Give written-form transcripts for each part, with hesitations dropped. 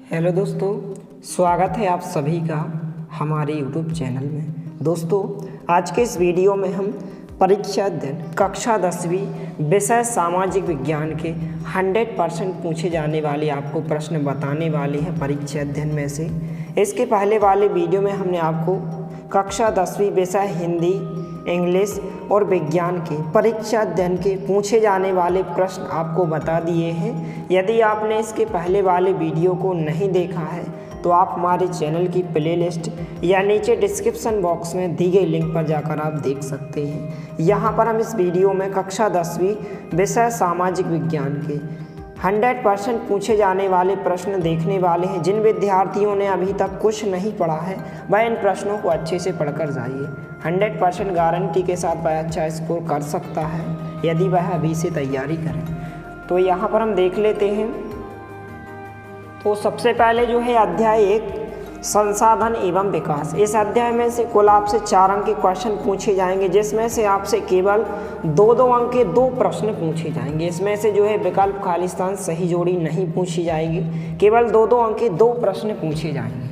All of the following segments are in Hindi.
हेलो दोस्तों, स्वागत है आप सभी का हमारे यूट्यूब चैनल में। दोस्तों, आज के इस वीडियो में हम परीक्षा अध्ययन कक्षा 10वीं विषय सामाजिक विज्ञान के 100% पूछे जाने वाले आपको प्रश्न बताने वाले हैं परीक्षा अध्ययन में से। इसके पहले वाले वीडियो में हमने आपको कक्षा 10वीं विषय हिंदी, इंग्लिश और विज्ञान के परीक्षा अध्ययन के पूछे जाने वाले प्रश्न आपको बता दिए हैं। यदि आपने इसके पहले वाले वीडियो को नहीं देखा है तो आप हमारे चैनल की प्लेलिस्ट या नीचे डिस्क्रिप्शन बॉक्स में दी गई लिंक पर जाकर आप देख सकते हैं। यहाँ पर हम इस वीडियो में कक्षा 10वीं विषय सामाजिक विज्ञान के 100% पूछे जाने वाले प्रश्न देखने वाले हैं। जिन विद्यार्थियों ने अभी तक कुछ नहीं पढ़ा है वह इन प्रश्नों को अच्छे से पढ़कर जाइए। 100% गारंटी के साथ वह अच्छा स्कोर कर सकता है यदि वह अभी से तैयारी करें। तो यहाँ पर हम देख लेते हैं। तो सबसे पहले जो है अध्याय 1 संसाधन एवं विकास। इस अध्याय में से कुल आपसे 4 अंक के क्वेश्चन पूछे जाएंगे, जिसमें से आपसे केवल 2-2 अंक के 2 प्रश्न पूछे जाएंगे। इसमें से जो है विकल्प खालिस्तान सही जोड़ी नहीं पूछी जाएगी, केवल 2-2 अंक के 2 प्रश्न पूछे जाएंगे।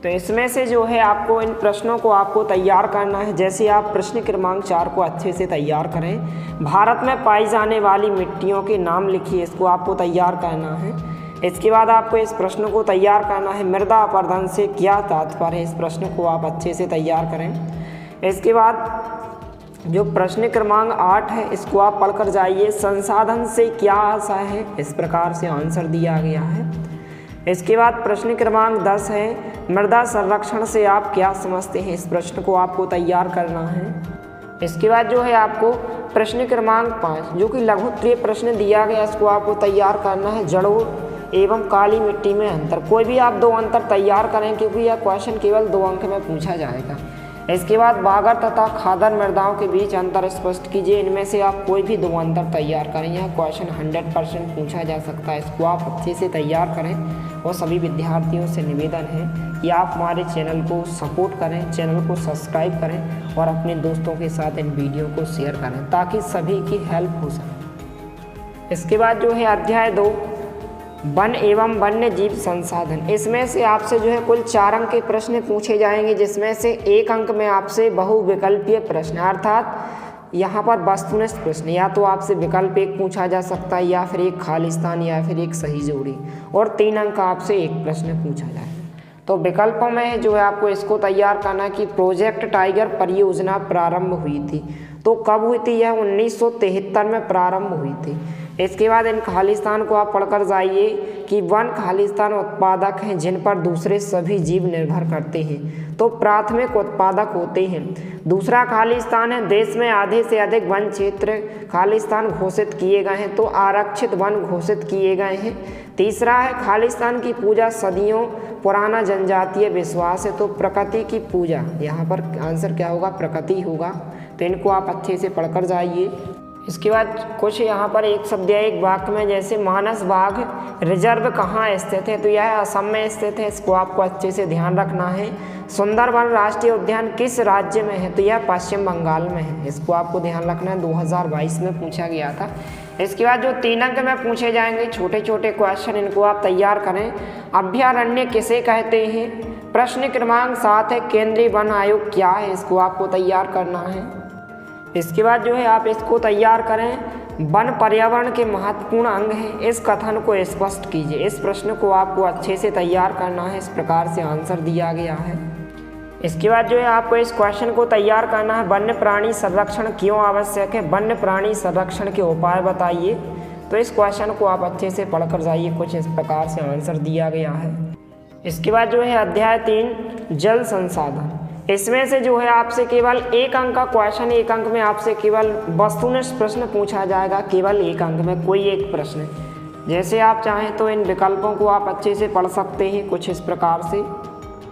तो इसमें से जो है आपको इन प्रश्नों को आपको तैयार करना है। जैसे आप प्रश्न क्रमांक 4 को अच्छे से तैयार करें। भारत में पाई जाने वाली मिट्टियों के नाम लिखिए, इसको आपको तैयार करना है। इसके बाद आपको इस प्रश्न को तैयार करना है, मृदा अपरदन से क्या तात्पर्य है। इस प्रश्न को आप अच्छे से तैयार करें। इसके बाद जो प्रश्न क्रमांक 8 है इसको आप पढ़कर जाइए, संसाधन से क्या आशा है। इस प्रकार से आंसर दिया गया है। इसके बाद प्रश्न क्रमांक 10 है, मृदा संरक्षण से आप क्या समझते हैं। इस प्रश्न को आपको तैयार करना है। इसके बाद जो है आपको प्रश्न क्रमांक 5 जो कि लघु उत्तरीय प्रश्न दिया गया, इसको आपको तैयार करना है। जड़ों एवं काली मिट्टी में अंतर। कोई भी आप 2 अंतर तैयार करें क्योंकि यह क्वेश्चन केवल 2 अंक में पूछा जाएगा। इसके बाद बागर तथा खादर मृदाओं के बीच अंतर स्पष्ट कीजिए। इनमें से आप कोई भी 2 अंतर तैयार करें, यह क्वेश्चन 100% पूछा जा सकता है। इसको आप अच्छे से तैयार करें और सभी विद्यार्थियों से निवेदन है कि आप हमारे चैनल को सपोर्ट करें, चैनल को सब्सक्राइब करें और अपने दोस्तों के साथ इन वीडियो को शेयर करें ताकि सभी की हेल्प हो सके। इसके बाद जो है अध्याय 2 वन एवं वन्य जीव संसाधन। इसमें से आपसे जो है कुल 4 अंक के प्रश्न पूछे जाएंगे, जिसमें से 1 अंक में आपसे बहुविकल्पीय प्रश्न अर्थात यहाँ पर वस्तुनिष्ठ प्रश्न, या तो आपसे विकल्प 1 पूछा जा सकता है या फिर 1 खालिस्तान या फिर 1 सही जोड़ी, और 3 अंक का आपसे 1 प्रश्न पूछा जाए। तो विकल्पों में जो है आपको इसको तैयार करना है कि प्रोजेक्ट टाइगर परियोजना प्रारंभ हुई थी। तो कब हुई थी यह? 1973 में प्रारंभ हुई थी। इसके बाद इन खालिस्तान को आप पढ़कर जाइए कि वन खालिस्तान उत्पादक हैं जिन पर दूसरे सभी जीव निर्भर करते हैं, तो प्राथमिक उत्पादक होते हैं। दूसरा खालिस्तान है देश में आधे से अधिक वन क्षेत्र खालिस्तान घोषित किए गए हैं, तो आरक्षित वन घोषित किए गए हैं। तीसरा है खालिस्तान की पूजा सदियों पुराना जनजातीय विश्वास है, तो प्रकृति की पूजा। यहाँ पर आंसर क्या होगा? प्रकृति होगा। तो इनको आप अच्छे से पढ़कर जाइए। इसके बाद कुछ यहाँ पर एक शब्द या एक वाक्य में, जैसे मानस बाघ रिजर्व कहाँ स्थित है, तो यह असम में स्थित है। इसको आपको अच्छे से ध्यान रखना है। सुंदरवन राष्ट्रीय उद्यान किस राज्य में है, तो यह पश्चिम बंगाल में है। इसको आपको ध्यान रखना है, 2022 में पूछा गया था। इसके बाद जो 3 अंक में पूछे जाएंगे छोटे छोटे क्वेश्चन, इनको आप तैयार करें। अभयारण्य किसे कहते हैं? प्रश्न क्रमांक 7 है केंद्रीय वन आयोग क्या है। इसको आपको तैयार करना है। इसके बाद जो है आप इसको तैयार करें, वन पर्यावरण के महत्वपूर्ण अंग हैं, इस कथन को स्पष्ट कीजिए। इस प्रश्न को आपको अच्छे से तैयार करना है। इस प्रकार से आंसर दिया गया है। इसके बाद जो है आपको इस क्वेश्चन को तैयार करना है, वन्य प्राणी संरक्षण क्यों आवश्यक है, वन्य प्राणी संरक्षण के उपाय बताइए। तो इस क्वेश्चन को आप अच्छे से पढ़कर जाइए। कुछ इस प्रकार से आंसर दिया गया है। इसके बाद जो है अध्याय 3 जल संसाधन। इसमें से जो है आपसे केवल 1 अंक का क्वेश्चन, 1 अंक में आपसे केवल वस्तुनिष्ठ प्रश्न पूछा जाएगा, केवल 1 अंक में कोई एक प्रश्न। जैसे आप चाहें तो इन विकल्पों को आप अच्छे से पढ़ सकते हैं कुछ इस प्रकार से,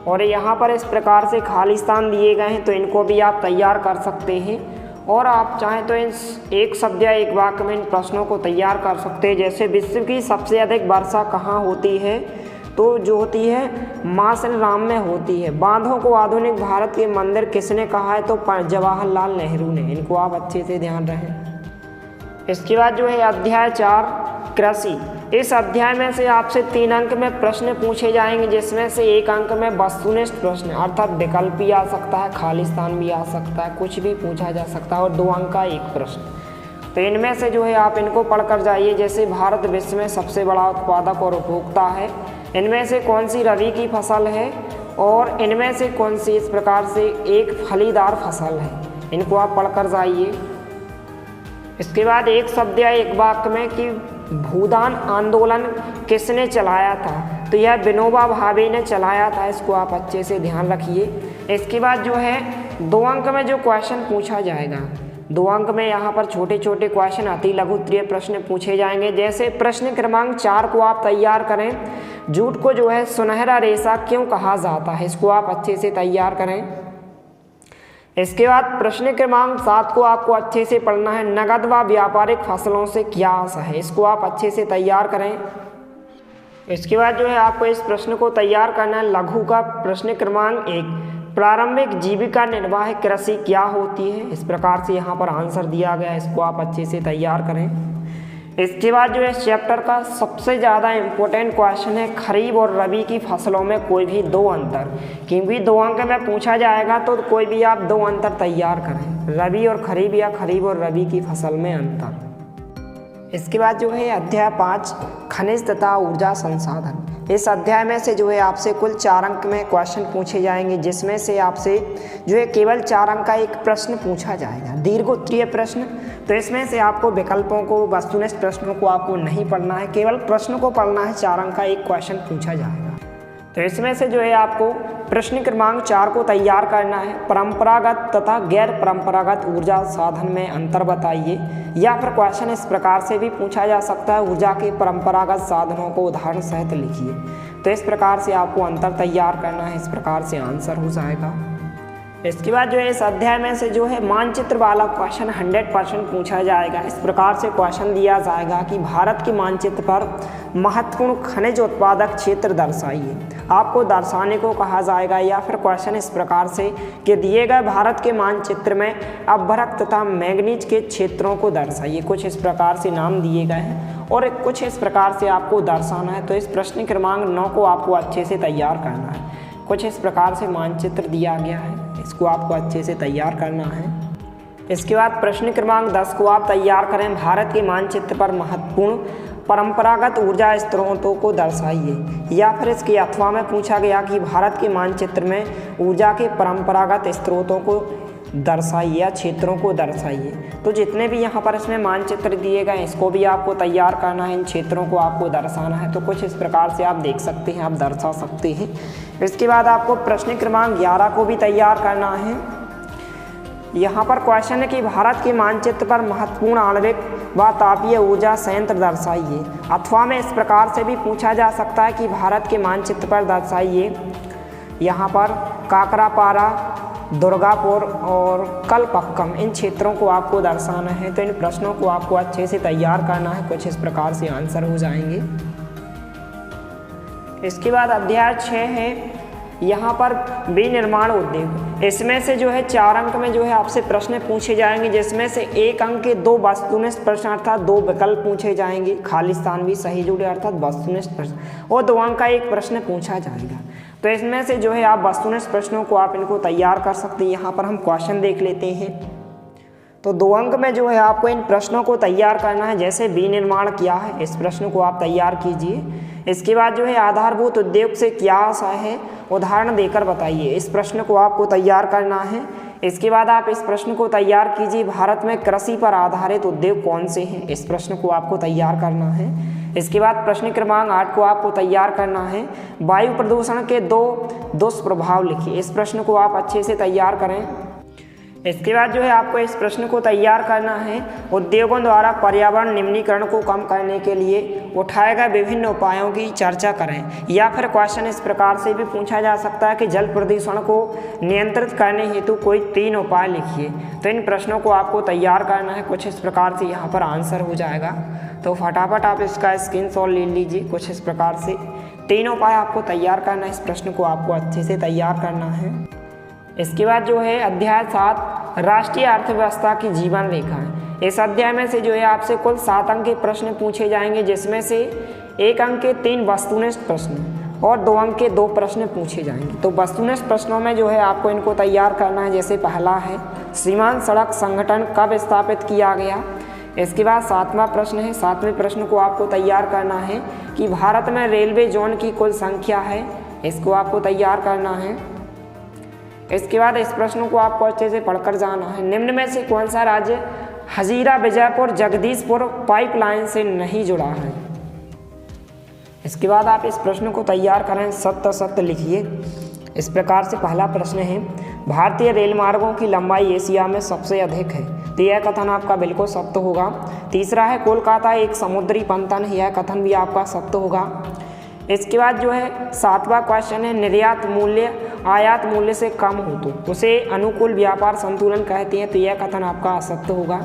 और यहाँ पर इस प्रकार से खालिस्तान दिए गए हैं, तो इनको भी आप तैयार कर सकते हैं। और आप चाहें तो इन एक शब्द या एक वाक्य में इन प्रश्नों को तैयार कर सकते हैं। जैसे विश्व की सबसे अधिक वर्षा कहाँ होती है, तो जो होती है मासिनराम में होती है। बांधों को आधुनिक भारत के मंदिर किसने कहा है, तो जवाहरलाल नेहरू ने। इनको आप अच्छे से ध्यान रखें। इसके बाद जो है अध्याय 4 कृषि। इस अध्याय में से आपसे 3 अंक में प्रश्न पूछे जाएंगे, जिसमें से 1 अंक में वस्तुनिष्ठ प्रश्न अर्थात विकल्प भी आ सकता है, खाली स्थान भी आ सकता है, कुछ भी पूछा जा सकता है, और 2 अंक का 1 प्रश्न। तो इनमें से जो है आप इनको पढ़कर जाइए। जैसे भारत विश्व में सबसे बड़ा उत्पादक और उपभोक्ता है, इनमें से कौन सी रबी की फसल है, और इनमें से कौन सी इस प्रकार से एक फलीदार फसल है, इनको आप पढ़कर जाइए। इसके बाद एक शब्द या एक वाक्य में कि भूदान आंदोलन किसने चलाया था, तो यह विनोबा भावे ने चलाया था, इसको आप अच्छे से ध्यान रखिए। इसके बाद जो है 2 अंक में जो क्वेश्चन पूछा जाएगा, 2 अंक में यहाँ पर छोटे छोटे क्वेश्चन अति लघु उत्तरीय प्रश्न पूछे जाएंगे। जैसे प्रश्न क्रमांक 4 को आप तैयार करें, जूट को जो है सुनहरा रेशा क्यों कहा जाता है, इसको आप अच्छे से तैयार करें। इसके बाद प्रश्न क्रमांक 7 को आपको अच्छे से पढ़ना है, नगद व व्यापारिक फसलों से क्या आशा है, इसको आप अच्छे से तैयार करें। इसके बाद जो है आपको इस प्रश्न को तैयार करना है, लघु का प्रश्न क्रमांक 1, प्रारंभिक जीविका निर्वाह कृषि क्या होती है, इस प्रकार से यहाँ पर आंसर दिया गया है, इसको आप अच्छे से तैयार करें। इसके बाद जो है चैप्टर का सबसे ज़्यादा इम्पोर्टेंट क्वेश्चन है, खरीफ और रबी की फसलों में कोई भी 2 अंतर, क्योंकि 2 अंक में पूछा जाएगा तो कोई भी आप 2 अंतर तैयार करें, रबी और खरीफ या खरीफ और रबी की फसल में अंतर। इसके बाद जो है अध्याय 5, खनिज तथा ऊर्जा संसाधन। इस अध्याय में से जो है आपसे कुल 4 अंक में क्वेश्चन पूछे जाएंगे, जिसमें से आपसे जो है केवल 4 अंक का एक प्रश्न पूछा जाएगा, दीर्घ उत्तरीय प्रश्न। तो इसमें से आपको विकल्पों को, वस्तुनिष्ठ प्रश्नों को आपको नहीं पढ़ना है, केवल प्रश्न को पढ़ना है। 4 अंक का एक क्वेश्चन पूछा जाएगा। तो इसमें से जो है आपको प्रश्न क्रमांक 4 को तैयार करना है, परंपरागत तथा गैर परंपरागत ऊर्जा साधन में अंतर बताइए, या फिर क्वेश्चन इस प्रकार से भी पूछा जा सकता है, ऊर्जा के परंपरागत साधनों को उदाहरण सहित लिखिए। तो इस प्रकार से आपको अंतर तैयार करना है, इस प्रकार से आंसर हो जाएगा। इसके बाद जो है इस अध्याय में से जो है मानचित्र वाला क्वेश्चन 100% पूछा जाएगा। इस प्रकार से क्वेश्चन दिया जाएगा कि भारत के मानचित्र पर महत्वपूर्ण खनिज उत्पादक क्षेत्र दर्शाइए, आपको दर्शाने को कहा जाएगा। या फिर क्वेश्चन इस प्रकार से कि दिए गए भारत के मानचित्र में अभ्रक तथा मैंगनीज के क्षेत्रों को दर्शाइए, कुछ इस प्रकार से नाम दिए गए हैं और कुछ इस प्रकार से आपको दर्शाना है। तो इस प्रश्न क्रमांक 9 को आपको अच्छे से तैयार करना है। कुछ इस प्रकार से मानचित्र दिया गया है, इसको आपको अच्छे से तैयार करना है। इसके बाद प्रश्न क्रमांक 10 को आप तैयार करें, भारत के मानचित्र पर महत्वपूर्ण परंपरागत ऊर्जा स्रोतों को दर्शाइए। या फिर इसके अथवा में पूछा गया कि भारत के मानचित्र में ऊर्जा के परंपरागत स्रोतों को दर्शाइए या क्षेत्रों को दर्शाइए। तो जितने भी यहाँ पर इसमें मानचित्र दिए गए इसको भी आपको तैयार करना है, इन क्षेत्रों को आपको दर्शाना है। तो कुछ इस प्रकार से आप देख सकते हैं, आप दर्शा सकते हैं। इसके बाद आपको प्रश्न क्रमांक 11 को भी तैयार करना है। यहाँ पर क्वेश्चन है कि भारत के मानचित्र पर महत्वपूर्ण आणविक व तापीय ऊर्जा संयंत्र दर्शाइए। अथवा में इस प्रकार से भी पूछा जा सकता है कि भारत के मानचित्र पर दर्शाइए, यहाँ पर काकरापारा, दुर्गापुर और कलपक्कम, इन क्षेत्रों को आपको दर्शाना है। तो इन प्रश्नों को आपको अच्छे से तैयार करना है, कुछ इस प्रकार से आंसर हो जाएंगे। इसके बाद अध्याय 6 है, यहाँ पर विनिर्माण उद्योग। इसमें से जो है 4 अंक में जो है आपसे प्रश्न पूछे जाएंगे, जिसमें से 1 अंक के 2 वस्तुनिष्ठ प्रश्न अर्थात 2 विकल्प पूछे जाएंगे, खाली स्थान भी सही जुड़े अर्थात वस्तुनिष्ठ प्रश्न, और 2 अंक का 1 प्रश्न पूछा जाएगा। तो इसमें से जो है आप वस्तुनिष्ठ प्रश्नों को आप इनको तैयार कर सकते हैं। यहाँ पर हम क्वेश्चन देख लेते हैं। तो 2 अंक में जो है आपको इन प्रश्नों को तैयार करना है। जैसे विनिर्माण क्या है, इस प्रश्न को आप तैयार कीजिए। इसके बाद जो है आधारभूत उद्योग से क्या आशा है, उदाहरण देकर बताइए, इस प्रश्न को आपको तैयार करना है। इसके बाद आप इस प्रश्न को तैयार कीजिए, भारत में कृषि पर आधारित उद्योग कौन से हैं, इस प्रश्न को आपको तैयार करना है। इसके बाद प्रश्न क्रमांक 8 को आपको तैयार करना है, वायु प्रदूषण के 2 दुष्प्रभाव लिखिए, इस प्रश्न को आप अच्छे से तैयार करें। इसके बाद जो है आपको इस प्रश्न को तैयार करना है, उद्योगों द्वारा पर्यावरण निम्नीकरण को कम करने के लिए उठाए गए विभिन्न उपायों की चर्चा करें। या फिर क्वेश्चन इस प्रकार से भी पूछा जा सकता है कि जल प्रदूषण को नियंत्रित करने हेतु कोई 3 उपाय लिखिए। तो इन प्रश्नों को आपको तैयार करना है, कुछ इस प्रकार से यहाँ पर आंसर हो जाएगा। तो फटाफट आप इसका स्क्रीनशॉट ले लीजिए। कुछ इस प्रकार से 3 उपाय आपको तैयार करना है, इस प्रश्न को आपको अच्छे से तैयार करना है। इसके बाद जो है अध्याय 7 राष्ट्रीय अर्थव्यवस्था की जीवन रेखा है। इस अध्याय में से जो है आपसे कुल 7 अंक के प्रश्न पूछे जाएंगे, जिसमें से 1 अंक के 3 वस्तुनिष्ठ प्रश्न और 2 अंक के 2 प्रश्न पूछे जाएंगे। तो वस्तुनिष्ठ प्रश्नों में जो है आपको इनको तैयार करना है। जैसे पहला है सीमांत सड़क संगठन कब स्थापित किया गया। इसके बाद 7वां प्रश्न है, 7वें प्रश्न को आपको तैयार करना है कि भारत में रेलवे जोन की कुल संख्या है, इसको आपको तैयार करना है। इसके बाद इस प्रश्न को आपको अच्छे से पढ़कर जाना है। निम्न में से कौन सा राज्य हजीरा विजयपुर जगदीशपुर पाइपलाइन से नहीं जुड़ा है। इसके बाद आप इस प्रश्न को तैयार करें, सत्य सत्य लिखिए। इस प्रकार से पहला प्रश्न है भारतीय रेल मार्गों की लंबाई एशिया में सबसे अधिक है। तो यह कथन आपका बिल्कुल सत्य होगा। तीसरा है कोलकाता एक समुद्री पंतन है, यह कथन भी आपका सत्य होगा। इसके बाद जो है 7वां क्वेश्चन है निर्यात मूल्य आयात मूल्य से कम हो तो उसे अनुकूल व्यापार संतुलन कहते हैं। तो यह कथन आपका असत्य होगा।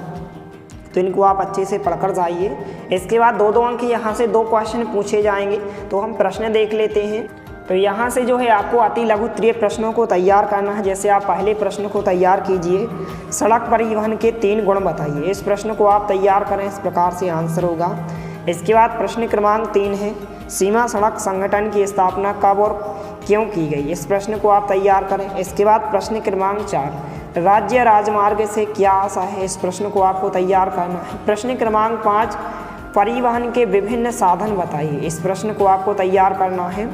तो इनको आप अच्छे से पढ़कर जाइए। इसके बाद 2-2 अंक यहाँ से 2 क्वेश्चन पूछे जाएंगे। तो हम प्रश्न देख लेते हैं। तो यहाँ से जो है आपको अति लघु त्रिय प्रश्नों को तैयार करना है। जैसे आप पहले प्रश्न को तैयार कीजिए, सड़क परिवहन के 3 गुण बताइए। इस प्रश्न को आप तैयार करें, इस प्रकार से आंसर होगा। इसके बाद प्रश्न क्रमांक 3 है सीमा सड़क संगठन की स्थापना कब और क्यों की गई। इस प्रश्न को आप तैयार करें। इसके बाद प्रश्न क्रमांक 4 राज्य राजमार्ग से क्या आशा है। इस प्रश्न को आपको तैयार करना है। प्रश्न क्रमांक 5 परिवहन के विभिन्न साधन बताइए। इस प्रश्न को आपको तैयार करना है।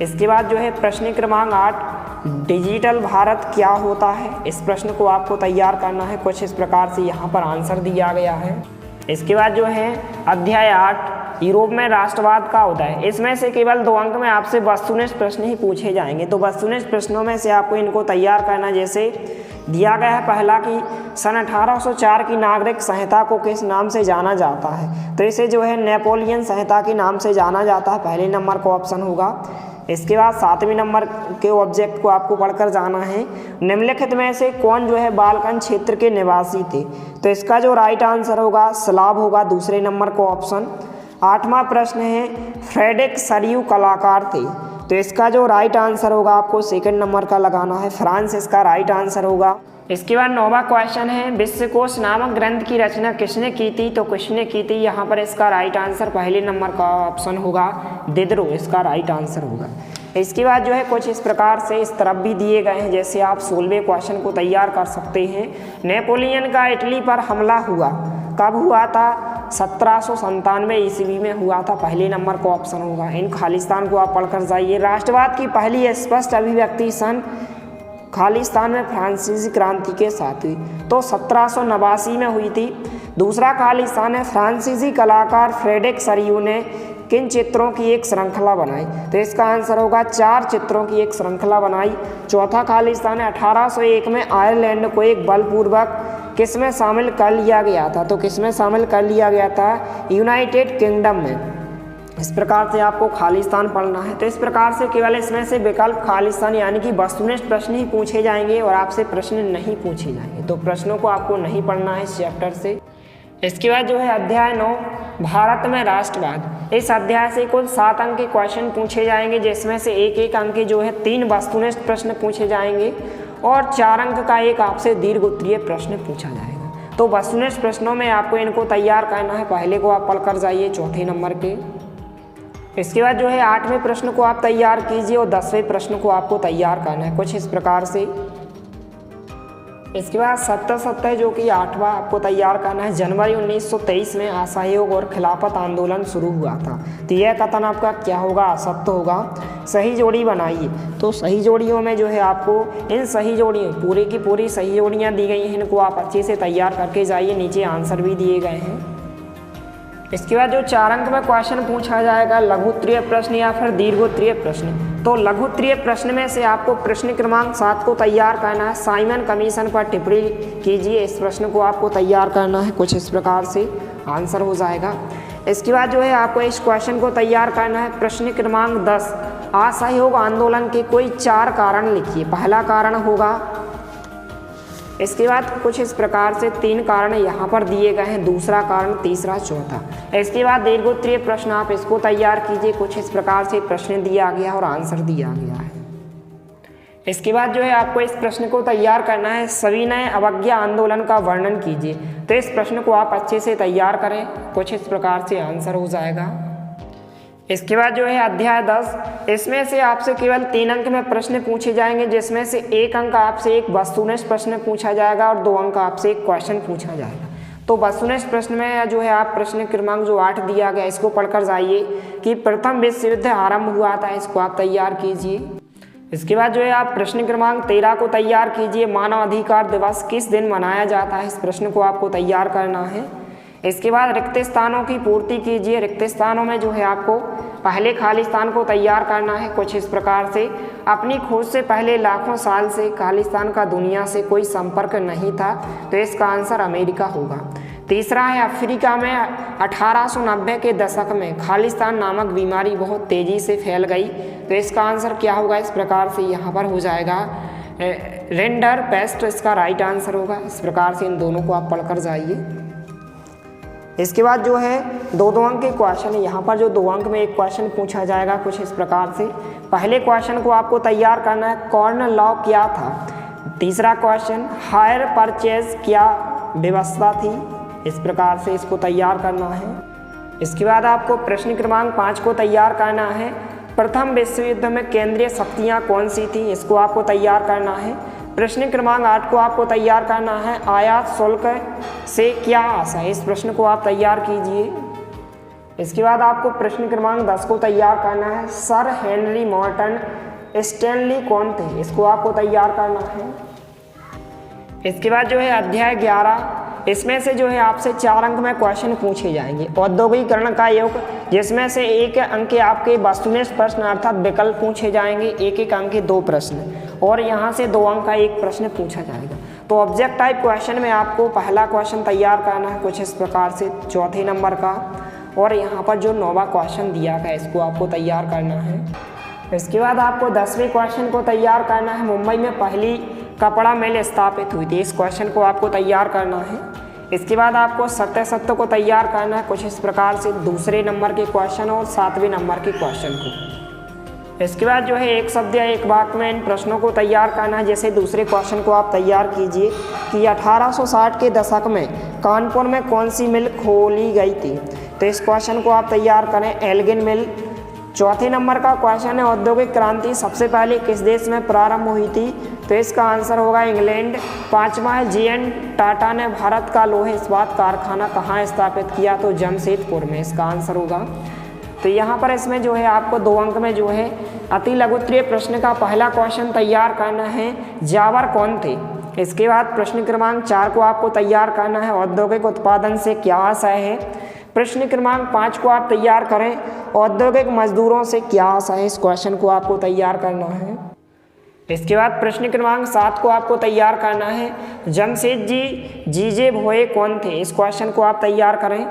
इसके बाद जो है प्रश्न क्रमांक 8 डिजिटल भारत क्या होता है। इस प्रश्न को आपको तैयार करना है। कुछ इस प्रकार से यहाँ पर आंसर दिया गया है। इसके बाद जो है अध्याय 8 यूरोप में राष्ट्रवाद का उदय। इसमें से केवल 2 अंक में आपसे वस्तुनिष्ठ प्रश्न ही पूछे जाएंगे। तो वस्तुनिष्ठ प्रश्नों में से आपको इनको तैयार करना। जैसे दिया गया है पहला कि सन 1804 की नागरिक संहिता को किस नाम से जाना जाता है। तो इसे जो है नेपोलियन संहिता के नाम से जाना जाता है, पहले नंबर का ऑप्शन होगा। इसके बाद 7वें नंबर के ऑब्जेक्ट को आपको पढ़कर जाना है निम्नलिखित में से कौन जो है बालकन क्षेत्र के निवासी थे। तो इसका जो राइट आंसर होगा स्लाव होगा, दूसरे नंबर का ऑप्शन। 8वां प्रश्न है फ्रेडरिक सरयू कलाकार थे। तो इसका जो राइट आंसर होगा आपको सेकंड नंबर का लगाना है, फ्रांस इसका राइट आंसर होगा। इसके बाद 9वां क्वेश्चन है विश्वकोश नामक ग्रंथ की रचना किसने की थी। तो किसने की थी, यहाँ पर इसका राइट आंसर पहले नंबर का ऑप्शन होगा दिदरो, इसका राइट आंसर होगा। इसके बाद जो है कुछ इस प्रकार से इस तरफ भी दिए गए हैं। जैसे आप 16वें क्वेश्चन को तैयार कर सकते हैं। नेपोलियन का इटली पर हमला हुआ कब हुआ था। 1797 ईस्वी में हुआ था, पहले नंबर का ऑप्शन होगा। इन खालिस्तान को आप पढ़कर जाइए। राष्ट्रवाद की पहली स्पष्ट अभिव्यक्ति सन खालिस्तान में फ्रांसीसी क्रांति के साथ हुई। तो 1789 में हुई थी। दूसरा खालिस्तान है फ्रांसीसी कलाकार फ्रेडरिक सरयू ने किन चित्रों की एक श्रृंखला बनाई। तो इसका आंसर होगा 4 चित्रों की एक श्रृंखला बनाई। चौथा खालिस्तान है 1801 में आयरलैंड को एक बलपूर्वक किस में शामिल कर लिया गया था। तो किस में शामिल कर लिया गया था, यूनाइटेड किंगडम में। इस प्रकार से आपको खालिस्तान पढ़ना है। तो इस प्रकार से केवल इसमें से विकल्प खालिस्तान यानी कि वस्तुनिष्ठ प्रश्न ही पूछे जाएंगे और आपसे प्रश्न नहीं पूछे जाएंगे। तो प्रश्नों को आपको नहीं पढ़ना है इस चैप्टर से। इसके बाद जो है अध्याय 9 भारत में राष्ट्रवाद। इस अध्याय से कुल 7 अंक के क्वेश्चन पूछे जाएंगे, जिसमें से 1-1 अंक के जो है 3 वस्तुनिष्ठ प्रश्न पूछे जाएंगे और 4 अंक का एक आपसे दीर्घ उत्तरीय प्रश्न पूछा जाएगा। तो वस्तुनिष्ठ प्रश्नों में आपको इनको तैयार करना है। पहले को आप पढ़कर जाइए, चौथे नंबर के। इसके बाद जो है 8वें प्रश्न को आप तैयार कीजिए और 10वें प्रश्न को आपको तैयार करना है कुछ इस प्रकार से। इसके बाद 70 जो कि 8वां आपको तैयार करना है। जनवरी 1923 में असहयोग और खिलाफत आंदोलन शुरू हुआ था। तो यह कथन आपका क्या होगा, असत्य होगा। सही जोड़ी बनाइए। तो सही जोड़ियों में जो है आपको इन सही जोड़ियों पूरी की पूरी सही जोड़ियाँ दी गई हैं, इनको आप अच्छे से तैयार करके जाइए। नीचे आंसर भी दिए गए हैं। इसके बाद जो 4 अंक में क्वेश्चन पूछा जाएगा लघु उत्तरीय प्रश्न या फिर दीर्घ उत्तरीय प्रश्न। तो लघु उत्तरीय प्रश्न में से आपको प्रश्न क्रमांक 7 को तैयार करना है। साइमन कमीशन पर टिप्पणी कीजिए। इस प्रश्न को आपको तैयार करना है। कुछ इस प्रकार से आंसर हो जाएगा। इसके बाद जो है आपको इस क्वेश्चन को तैयार करना है। प्रश्न क्रमांक 10 असहयोग आंदोलन के कोई 4 कारण लिखिए। पहला कारण होगा, इसके बाद कुछ इस प्रकार से 3 कारण यहाँ पर दिए गए हैं, दूसरा कारण, तीसरा, चौथा। इसके बाद दीर्घोत्तरीय प्रश्न आप इसको तैयार कीजिए। कुछ इस प्रकार से प्रश्न दिया गया और आंसर दिया गया है। इसके बाद जो है आपको इस प्रश्न को तैयार करना है, सविनय अवज्ञा आंदोलन का वर्णन कीजिए। तो इस प्रश्न को आप अच्छे से तैयार करें, कुछ इस प्रकार से आंसर हो जाएगा। इसके बाद जो है अध्याय 10, इसमें से आपसे केवल 3 अंक में प्रश्न पूछे जाएंगे, जिसमें से 1 अंक आपसे एक वस्तुनिष्ठ प्रश्न पूछा जाएगा और 2 अंक आपसे एक क्वेश्चन पूछा जाएगा। तो वस्तुनिष्ठ प्रश्न में जो है आप प्रश्न क्रमांक जो 8 दिया गया इसको पढ़कर जाइए कि प्रथम विश्व युद्ध आरंभ हुआ था, इसको आप तैयार कीजिए। इसके बाद जो है आप प्रश्न क्रमांक 13 को तैयार कीजिए, मानव अधिकार दिवस किस दिन मनाया जाता है, इस प्रश्न को आपको तैयार करना है। इसके बाद रिक्त स्थानों की पूर्ति कीजिए, रिक्त स्थानों में जो है आपको पहले खाली स्थान को तैयार करना है कुछ इस प्रकार से, अपनी खोज से पहले लाखों साल से खालिस्तान का दुनिया से कोई संपर्क नहीं था, तो इसका आंसर अमेरिका होगा। तीसरा है अफ्रीका में 1890 के दशक में खालिस्तान नामक बीमारी बहुत तेजी से फैल गई, तो इसका आंसर क्या होगा, इस प्रकार से यहाँ पर हो जाएगा रेंडर पेस्ट, इसका राइट आंसर होगा। इस प्रकार से इन दोनों को आप पढ़कर जाइए। इसके बाद जो है 2-2 अंक के क्वेश्चन है, यहाँ पर जो 2 अंक में एक क्वेश्चन पूछा जाएगा कुछ इस प्रकार से। पहले क्वेश्चन को आपको तैयार करना है, कॉर्न लॉ क्या था। तीसरा क्वेश्चन, हायर परचेज क्या व्यवस्था थी, इस प्रकार से इसको तैयार करना है। इसके बाद आपको प्रश्न क्रमांक 5 को तैयार करना है, प्रथम विश्व युद्ध में केंद्रीय शक्तियाँ कौन सी थी, इसको आपको तैयार करना है। प्रश्न क्रमांक 8 को आपको तैयार करना है, आयात शुल्क से क्या आशा है, इस प्रश्न को आप तैयार कीजिए। इसके बाद आपको प्रश्न क्रमांक 10 को तैयार करना है, सर हेनरी मॉर्टन स्टैनली कौन थे, इसको आपको तैयार करना है। इसके बाद जो है अध्याय 11, इसमें से जो है आपसे 4 अंक में क्वेश्चन पूछे जाएंगे। औद्योगिकरण का युग, जिसमें से 1 अंक के आपके वस्तुनिष्ठ प्रश्न अर्थात विकल्प पूछे जाएंगे, 1-1 अंक के 2 प्रश्न, और यहाँ से 2 अंक का 1 प्रश्न पूछा जाएगा। तो ऑब्जेक्ट टाइप क्वेश्चन में आपको पहला क्वेश्चन तैयार करना है कुछ इस प्रकार से, 4थे नंबर का, और यहाँ पर जो 9वां क्वेश्चन दिया गया इसको आपको तैयार करना है। इसके बाद आपको 10वें क्वेश्चन को तैयार करना है, मुंबई में पहली कपड़ा मिल स्थापित हुई थी, इस क्वेश्चन को आपको तैयार करना है। इसके बाद आपको सत्य को तैयार करना है कुछ इस प्रकार से, 2 नंबर के क्वेश्चन और 7वें नंबर के क्वेश्चन को। इसके बाद जो है 1 शब्द या 1 वाक्य में इन प्रश्नों को तैयार करना है। जैसे दूसरे क्वेश्चन को आप तैयार कीजिए कि 1860 के दशक में कानपुर में कौन सी मिल खोली गई थी, तो इस क्वेश्चन को आप तैयार करें, एल्गिन मिल। 4थे नंबर का क्वेश्चन है, औद्योगिक क्रांति सबसे पहले किस देश में प्रारंभ हुई थी, तो इसका आंसर होगा इंग्लैंड। 5वां है, GN टाटा ने भारत का लोहे इस्पात कारखाना कहाँ स्थापित किया, तो जमशेदपुर में, इसका आंसर होगा। तो यहाँ पर इसमें जो है आपको 2 अंक में जो है अति लघुत्तरीय प्रश्न का पहला क्वेश्चन तैयार करना है, जावर कौन थे। इसके बाद प्रश्न क्रमांक 4 को आपको तैयार करना है, औद्योगिक उत्पादन से क्या आशय है। प्रश्न क्रमांक 5 को आप तैयार करें, औद्योगिक मजदूरों से क्या आशा है, इस क्वेश्चन को आपको तैयार करना है। इसके बाद प्रश्न क्रमांक 7 को आपको तैयार करना है, जमशेद जी जीजे भोये कौन थे, इस क्वेश्चन को आप तैयार करें।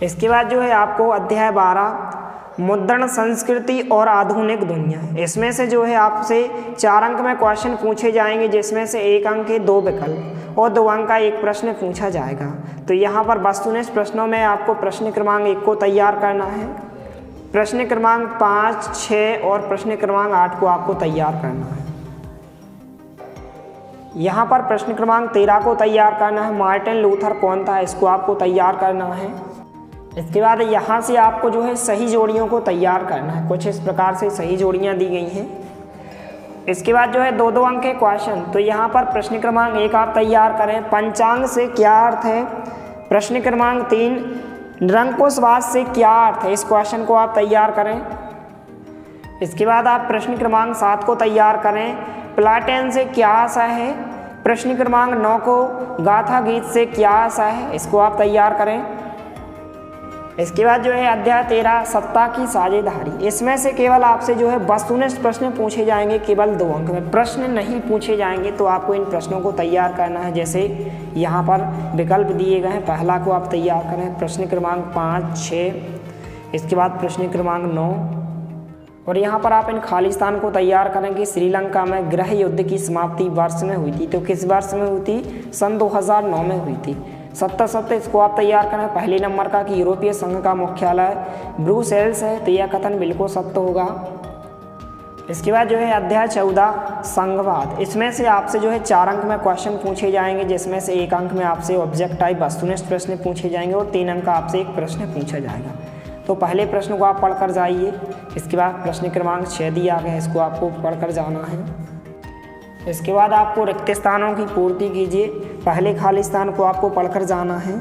इसके बाद जो है आपको अध्याय 12, मुद्रण संस्कृति और आधुनिक दुनिया, इसमें से जो है आपसे 4 अंक में क्वेश्चन पूछे जाएंगे, जिसमें से 1 अंक के 2 विकल्प और 2 अंक का 1 प्रश्न पूछा जाएगा। तो यहाँ पर वस्तुनिष्ठ प्रश्नों में आपको प्रश्न क्रमांक 1 को तैयार करना है, प्रश्न क्रमांक 5, 6 और प्रश्न क्रमांक 8 को आपको तैयार करना है। यहाँ पर प्रश्न क्रमांक 13 को तैयार करना है, मार्टिन लूथर कौन था, इसको आपको तैयार करना है। इसके बाद यहाँ से आपको जो है सही जोड़ियों को तैयार करना है, कुछ इस प्रकार से सही जोड़ियाँ दी गई हैं। इसके बाद जो है 2-2 अंक के क्वेश्चन, तो यहाँ पर प्रश्न क्रमांक 1 आप तैयार करें, पंचांग से क्या अर्थ है। प्रश्न क्रमांक 3, निरंकुशवाद से क्या अर्थ है, इस क्वेश्चन को आप तैयार करें। इसके बाद आप प्रश्न क्रमांक 7 को तैयार करें, प्लाटेन से क्या आशय है। प्रश्न क्रमांक 9 को गाथा गीत से क्या आशय है, इसको आप तैयार करें। इसके बाद जो है अध्याय 13, सत्ता की साझेदारी, इसमें से केवल आपसे जो है वस्तुनिष्ठ प्रश्न पूछे जाएंगे, केवल 2 अंक में प्रश्न नहीं पूछे जाएंगे, तो आपको इन प्रश्नों को तैयार करना है। जैसे यहाँ पर विकल्प दिए गए हैं, पहला को आप तैयार करें, प्रश्न क्रमांक 5, 6, इसके बाद प्रश्न क्रमांक 9, और यहाँ पर आप इन खालिस्तान को तैयार करें कि श्रीलंका में गृह युद्ध की समाप्ति वर्ष में हुई थी, तो किस वर्ष में हुई थी, सन 2009 में हुई थी। सत्य इसको आप तैयार करें, पहले नंबर का कि यूरोपीय संघ का मुख्यालय ब्रुसेल्स है, तो यह कथन बिल्कुल सत्य होगा। इसके बाद जो है अध्याय 14 संघवाद। इसमें से आपसे जो है 4 अंक में क्वेश्चन पूछे जाएंगे, जिसमें से 1 अंक में आपसे ऑब्जेक्ट टाइप वस्तुनिष्ठ प्रश्न पूछे जाएंगे और 3 अंक का आपसे एक प्रश्न पूछा जाएगा। तो पहले प्रश्न को आप पढ़कर जाइए। इसके बाद प्रश्न क्रमांक 6 दिया गया है, इसको आपको पढ़कर जाना है। इसके बाद आपको रिक्त स्थानों की पूर्ति कीजिए। पहले खाली स्थान को आपको पढ़कर जाना है।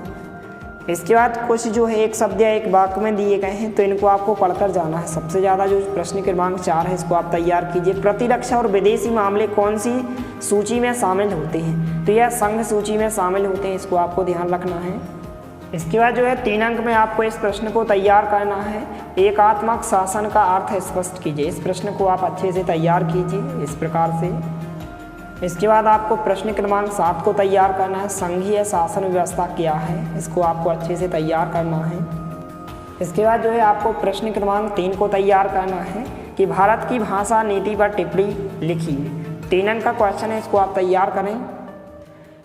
इसके बाद कुछ जो है एक शब्द या एक वाक्य में दिए गए हैं, तो इनको आपको पढ़कर जाना है। सबसे ज़्यादा जो प्रश्न क्रमांक 4 है, इसको आप तैयार कीजिए। प्रतिरक्षा और विदेशी मामले कौन सी सूची में शामिल होते हैं? तो यह संघ सूची में शामिल होते हैं, इसको आपको ध्यान रखना है। इसके बाद जो है 3 अंक में आपको इस प्रश्न को तैयार करना है। एकात्मक शासन का अर्थ स्पष्ट कीजिए। इस प्रश्न को आप अच्छे से तैयार कीजिए इस प्रकार से। इसके बाद आपको प्रश्न क्रमांक 7 को तैयार करना है। संघीय शासन व्यवस्था क्या है? इसको आपको अच्छे से तैयार करना है। इसके बाद जो है आपको प्रश्न क्रमांक 3 को तैयार करना है कि भारत की भाषा नीति पर टिप्पणी लिखिए। 3 अंक का क्वेश्चन है, इसको आप तैयार करें।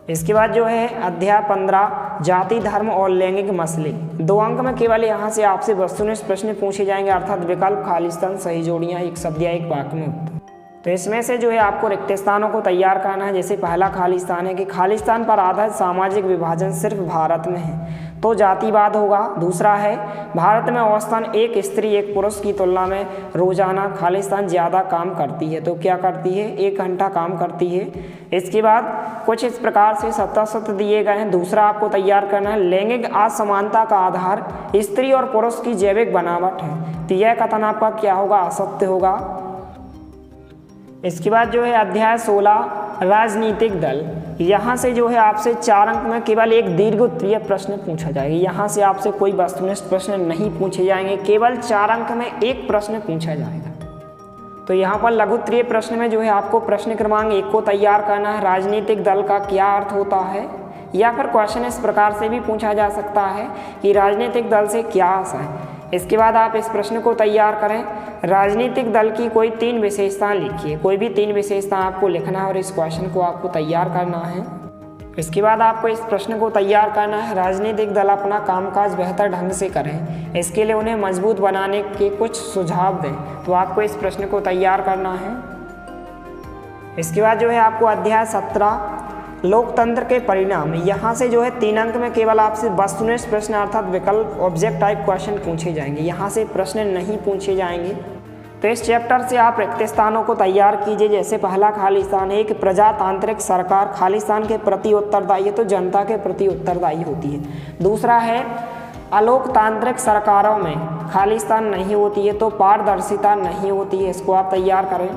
इसके बाद जो है अध्याय 15 जाति धर्म और लैंगिक मसले। 2 अंक में केवल यहाँ से आपसे वस्तुनिष्ठ प्रश्न पूछे जाएंगे, अर्थात विकल्प, खालिस्तान, सही जोड़ियाँ, एक शब्द या एक वाक्य में। तो इसमें से जो है आपको रिक्त स्थानों को तैयार करना है। जैसे पहला खालिस्तान है कि खालिस्तान पर आधारित सामाजिक विभाजन सिर्फ भारत में है, तो जातिवाद होगा। दूसरा है भारत में औसतन एक स्त्री एक पुरुष की तुलना में रोजाना खालिस्तान ज़्यादा काम करती है, तो क्या करती है? 1 घंटा काम करती है। इसके बाद कुछ इस प्रकार से सत्य दिए गए हैं। दूसरा आपको तैयार करना है लैंगिक असमानता का आधार स्त्री और पुरुष की जैविक बनावट है, तो यह कथन आपका क्या होगा? असत्य होगा। इसके बाद जो है अध्याय 16 राजनीतिक दल। यहाँ से जो है आपसे 4 अंक में केवल एक दीर्घ उत्तरीय प्रश्न पूछा जाएगा। यहाँ से आपसे कोई वस्तुनिष्ठ प्रश्न नहीं पूछे जाएंगे, केवल 4 अंक में एक प्रश्न पूछा जाएगा। तो यहाँ पर लघु उत्तरीय प्रश्न में जो है आपको प्रश्न क्रमांक 1 को तैयार करना है। राजनीतिक दल का क्या अर्थ होता है? या फिर क्वेश्चन इस प्रकार से भी पूछा जा सकता है कि राजनीतिक दल से क्या आशा है। इसके बाद आप इस प्रश्न को तैयार करें। राजनीतिक दल की कोई 3 विशेषताएं लिखिए। कोई भी 3 विशेषताएं आपको लिखना है और इस क्वेश्चन को आपको तैयार करना है। इसके बाद आपको इस प्रश्न को तैयार करना है। राजनीतिक दल अपना कामकाज बेहतर ढंग से करें, इसके लिए उन्हें मजबूत बनाने के कुछ सुझाव दें, तो आपको इस प्रश्न को तैयार करना है। इसके बाद जो है आपको अध्याय 17 लोकतंत्र के परिणाम। यहाँ से जो है 3 अंक में केवल आपसे वस्तुनिष्ठ प्रश्न अर्थात विकल्प ऑब्जेक्ट टाइप क्वेश्चन पूछे जाएंगे। यहाँ से प्रश्न नहीं पूछे जाएंगे। तो इस चैप्टर से आप रिक्त स्थानों को तैयार कीजिए। जैसे पहला खालिस्तान है कि प्रजातांत्रिक सरकार खालिस्तान के प्रति उत्तरदायी है, तो जनता के प्रति उत्तरदायी होती है। दूसरा है अलोकतांत्रिक सरकारों में खालिस्तान नहीं होती है, तो पारदर्शिता नहीं होती है। इसको आप तैयार करें।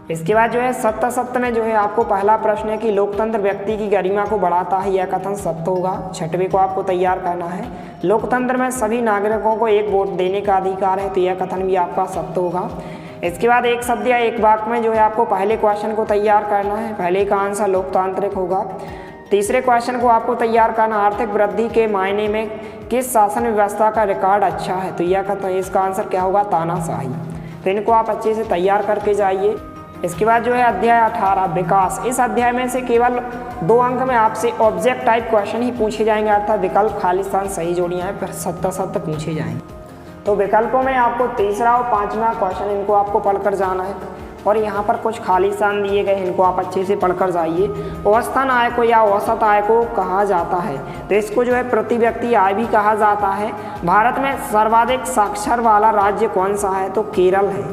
इसके बाद जो है सत्य में जो है आपको पहला प्रश्न है कि लोकतंत्र व्यक्ति की गरिमा को बढ़ाता है, यह कथन सत्य होगा। 6वें को आपको तैयार करना है। लोकतंत्र में सभी नागरिकों को एक वोट देने का अधिकार है, तो यह कथन भी आपका सत्य होगा। इसके बाद एक शब्द या एक वाक्य में जो है आपको पहले क्वेश्चन को तैयार करना है। पहले का आंसर लोकतांत्रिक होगा। तीसरे क्वेश्चन को आपको तैयार करना आर्थिक वृद्धि के मायने में किस शासन व्यवस्था का रिकॉर्ड अच्छा है, तो यह कथन इसका आंसर क्या होगा? तानाशाही। तो इनको आप अच्छे से तैयार करके जाइए। इसके बाद जो है अध्याय 18 विकास। इस अध्याय में से केवल 2 अंक में आपसे ऑब्जेक्ट टाइप क्वेश्चन ही पूछे जाएंगे, अर्थात विकल्प, खालिस्तान, सही जोड़ियाँ फिर सत्य पूछे जाएंगे। तो विकल्पों में आपको 3रा और 5वां क्वेश्चन इनको आपको पढ़कर जाना है। और यहाँ पर कुछ खालिस्तान दिए गए, इनको आप अच्छे से पढ़कर जाइए। औसतन आय को या औसत आय को कहा जाता है, तो इसको जो है प्रति व्यक्ति आय भी कहा जाता है। भारत में सर्वाधिक साक्षर वाला राज्य कौन सा है, तो केरल है।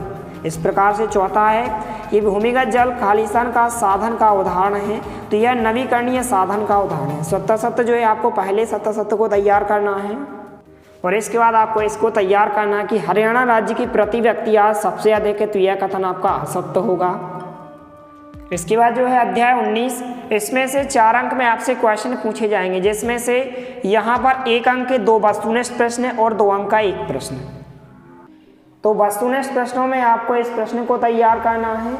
इस प्रकार से चौथा है कि भूमिगत जल खालिस्तान का साधन का उदाहरण है, तो यह नवीकरणीय साधन का उदाहरण है। सत्य जो है आपको पहले सत्य को तैयार करना है। और इसके बाद आपको इसको तैयार करना है कि हरियाणा राज्य की प्रति व्यक्ति आय सबसे अधिक है, तो यह कथन आपका असत्य होगा। इसके बाद जो है अध्याय 19, इसमें से 4 अंक में आपसे क्वेश्चन पूछे जाएंगे, जिसमें से यहाँ पर 1 अंक के 2 वस्तुनिष्ठ प्रश्न और 2 अंक का 1 प्रश्न। तो वस्तुनिष्ठ प्रश्नों में आपको इस प्रश्न को तैयार करना है।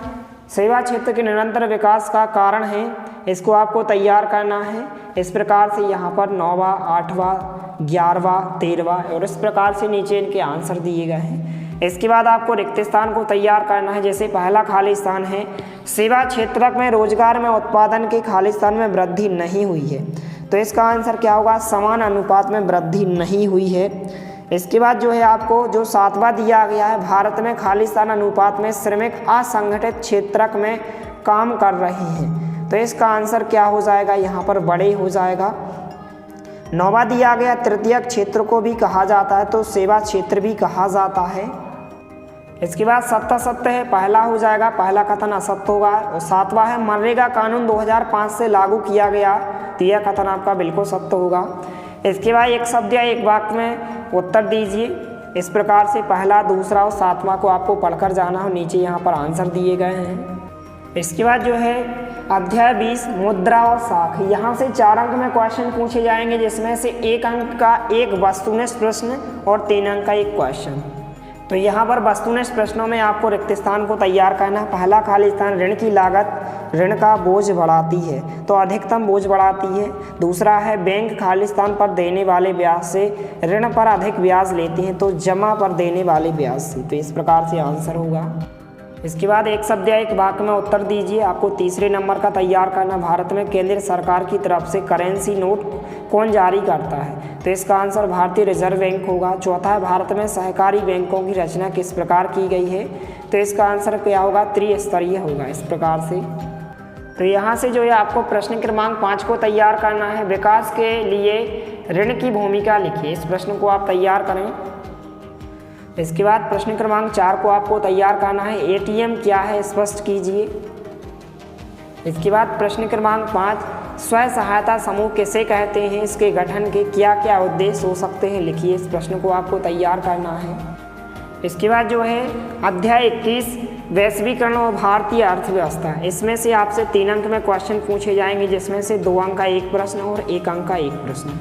सेवा क्षेत्र के निरंतर विकास का कारण है, इसको आपको तैयार करना है। इस प्रकार से यहाँ पर 9वां, 8वां, 11वां, 13वां और इस प्रकार से नीचे इनके आंसर दिए गए हैं। इसके बाद आपको रिक्त स्थान को तैयार करना है। जैसे पहला खालिस्तान है सेवा क्षेत्र में रोजगार में उत्पादन के खालिस्तान में वृद्धि नहीं हुई है, तो इसका आंसर क्या होगा? समान अनुपात में वृद्धि नहीं हुई है। इसके बाद जो है आपको जो 7वां दिया गया है, भारत में खालिस्तान अनुपात में श्रमिक असंगठित क्षेत्रक में काम कर रहे हैं। तो इसका आंसर क्या हो जाएगा, यहाँ पर बड़े हो जाएगा। 9वां दिया गया, तृतीयक क्षेत्र को भी कहा जाता है तो सेवा क्षेत्र भी कहा जाता है। इसके बाद सत्य सत्य है, पहला हो जाएगा, पहला कथन असत्य होगा। और 7वां है, मनरेगा कानून 2005 से लागू किया गया, तो यह कथन आपका बिल्कुल सत्य होगा। इसके बाद एक शब्द या एक वाक्य में उत्तर दीजिए। इस प्रकार से पहला, दूसरा और 7वां को आपको पढ़कर जाना हो, नीचे यहाँ पर आंसर दिए गए हैं। इसके बाद जो है अध्याय 20 मुद्रा और साख, यहाँ से 4 अंक में क्वेश्चन पूछे जाएंगे, जिसमें से 1 अंक का एक वस्तुनिष्ठ प्रश्न और 3 अंक का एक क्वेश्चन। तो यहाँ पर वस्तुनिष्ठ प्रश्नों में आपको रिक्त स्थान को तैयार करना। पहला, खालिस्तान ऋण की लागत ऋण का बोझ बढ़ाती है, तो अधिकतम बोझ बढ़ाती है। दूसरा है, बैंक खालिस्तान पर देने वाले ब्याज से ऋण पर अधिक ब्याज लेते हैं, तो जमा पर देने वाले ब्याज से। तो इस प्रकार से आंसर होगा। इसके बाद एक शब्द या एक वाक्य में उत्तर दीजिए। आपको तीसरे नंबर का तैयार करना। भारत में केंद्र सरकार की तरफ से करेंसी नोट कौन जारी करता है, तो इसका आंसर भारतीय रिजर्व बैंक होगा। चौथा है, भारत में सहकारी बैंकों की रचना किस प्रकार की गई है, तो इसका आंसर क्या होगा, त्रिस्तरीय होगा, इस प्रकार से। तो यहाँ से जो है आपको प्रश्न क्रमांक 5 को तैयार करना है। विकास के लिए ऋण की भूमिका लिखिए, इस प्रश्न को आप तैयार करें। इसके बाद प्रश्न क्रमांक 4 को आपको तैयार करना है। एटीएम क्या है, स्पष्ट कीजिए। इसके बाद प्रश्न क्रमांक 5, स्वयं सहायता समूह किसे कहते हैं, इसके गठन के क्या क्या उद्देश्य हो सकते हैं, लिखिए। इस प्रश्न को आपको तैयार करना है। इसके बाद जो है अध्याय 21 वैश्वीकरण और भारतीय अर्थव्यवस्था, इसमें से आपसे 3 अंक में क्वेश्चन पूछे जाएंगे, जिसमें से 2 अंक का एक प्रश्न और 1 अंक का एक प्रश्न।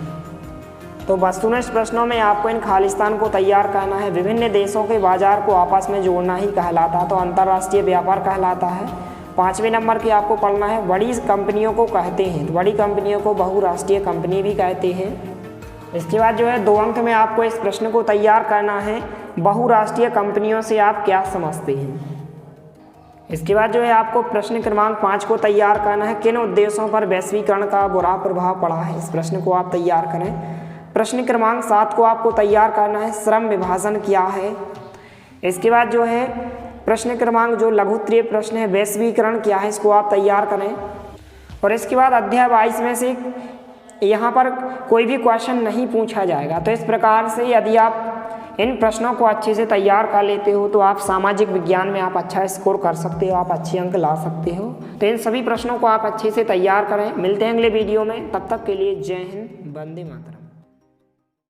तो वस्तुनिष्ठ प्रश्नों में आपको इन खालिस्तान को तैयार करना है। विभिन्न देशों के बाजार को आपस में जोड़ना ही कहलाता है, तो अंतर्राष्ट्रीय व्यापार कहलाता है। 5वें नंबर की आपको पढ़ना है, बड़ी कंपनियों को कहते हैं, तो बड़ी कंपनियों को बहुराष्ट्रीय कंपनी भी कहते हैं। इसके बाद जो है 2 अंक में आपको इस प्रश्न को तैयार करना है, बहुराष्ट्रीय कंपनियों से आप क्या समझते हैं। इसके बाद जो है आपको प्रश्न क्रमांक 5 को तैयार करना है, किन उद्देश्यों पर वैश्वीकरण का बुरा प्रभाव पड़ा है, इस प्रश्न को आप तैयार करें। प्रश्न क्रमांक 7 को आपको तैयार करना है, श्रम विभाजन क्या है। इसके बाद जो है प्रश्न क्रमांक जो लघुत्तरीय प्रश्न है, वैश्वीकरण क्या है, इसको आप तैयार करें। और इसके बाद अध्याय 22 में से यहाँ पर कोई भी क्वेश्चन नहीं पूछा जाएगा। तो इस प्रकार से यदि आप इन प्रश्नों को अच्छे से तैयार कर लेते हो, तो आप सामाजिक विज्ञान में आप अच्छा स्कोर कर सकते हो, आप अच्छे अंक ला सकते हो। तो इन सभी प्रश्नों को आप अच्छे से तैयार करें। मिलते हैं अगले वीडियो में, तब तक के लिए जय हिंद, वंदे मातरम।